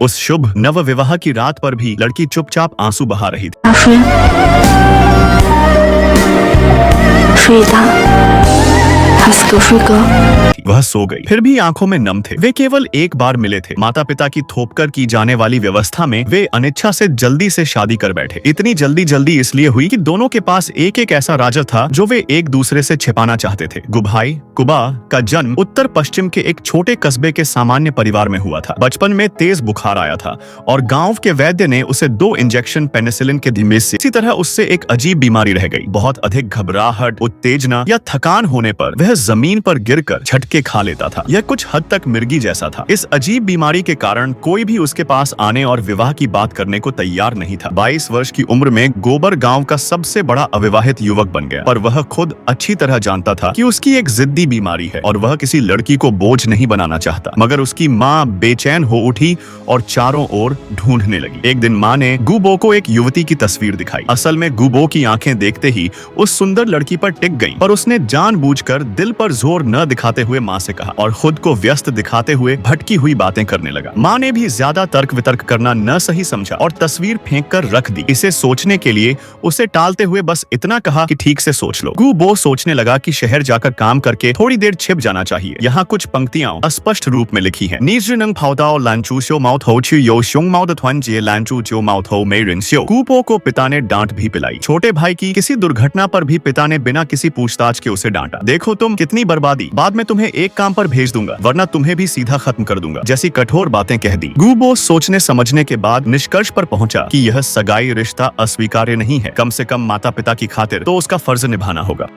उस शुभ नव विवाह की रात पर भी लड़की चुपचाप आंसू बहा रही थी। 大睡，睡他，他是个睡哥。 वह सो गई, फिर भी आंखों में नम थे। वे केवल एक बार मिले थे। माता पिता की थोपकर की जाने वाली व्यवस्था में वे अनिच्छा से जल्दी से शादी कर बैठे। इतनी जल्दी इसलिए हुई कि दोनों के पास एक एक ऐसा राजा था जो वे एक दूसरे से छिपाना चाहते थे। गुभाई कुबा का जन्म उत्तर पश्चिम के एक छोटे कस्बे के सामान्य परिवार में हुआ था। बचपन में तेज बुखार आया था और गांव के वैद्य ने उसे 2 इंजेक्शन पेनिसिलिन के दिए से इसी तरह उससे एक अजीब बीमारी रह गई। बहुत अधिक घबराहट, उत्तेजना या थकान होने पर वह जमीन पर गिरकर झटके खा लेता था। यह कुछ हद तक मिर्गी जैसा था। इस अजीब बीमारी के कारण कोई भी उसके पास आने और विवाह की बात करने को तैयार नहीं था। 22 वर्ष की उम्र में गोबर गांव का सबसे बड़ा अविवाहित युवक बन गया, पर वह खुद अच्छी तरह जानता था कि उसकी एक जिद्दी बीमारी है और वह किसी लड़की को बोझ नहीं बनाना चाहता। मगर उसकी माँ बेचैन हो उठी और चारों ओर ढूंढने लगी। एक दिन माँ ने गुबो को एक युवती की तस्वीर दिखाई। असल में गुबो की आंखें देखते ही उस सुंदर लड़की पर टिक गईं, पर उसने जानबूझकर दिल पर जोर न दिखाते हुए माँ से कहा और खुद को व्यस्त दिखाते हुए भटकी हुई बातें करने लगा। माँ ने भी ज्यादा तर्क वितर्क करना न सही समझा और तस्वीर फेंक कर रख दी। इसे सोचने के लिए उसे टालते हुए बस इतना कहा कि ठीक से सोच लो। गुबो सोचने लगा कि शहर जाकर काम करके थोड़ी देर छिप जाना चाहिए। यहाँ कुछ पंक्तियां अस्पष्ट रूप में लिखी हैं। गुबो को पिता ने डांट भी पिलाई। छोटे भाई की किसी दुर्घटना पर भी पिता ने बिना किसी पूछताछ के उसे डांटा। देखो तुम कितनी बर्बादी, बाद में तुम्हें एक काम पर भेज दूंगा वरना तुम्हें भी सीधा खत्म कर दूंगा जैसी कठोर बातें कह दी। गुबो सोचने समझने के बाद निष्कर्ष पर पहुंचा कि यह सगाई रिश्ता अस्वीकार्य नहीं है। कम से कम माता पिता की खातिर तो उसका फर्ज निभाना होगा।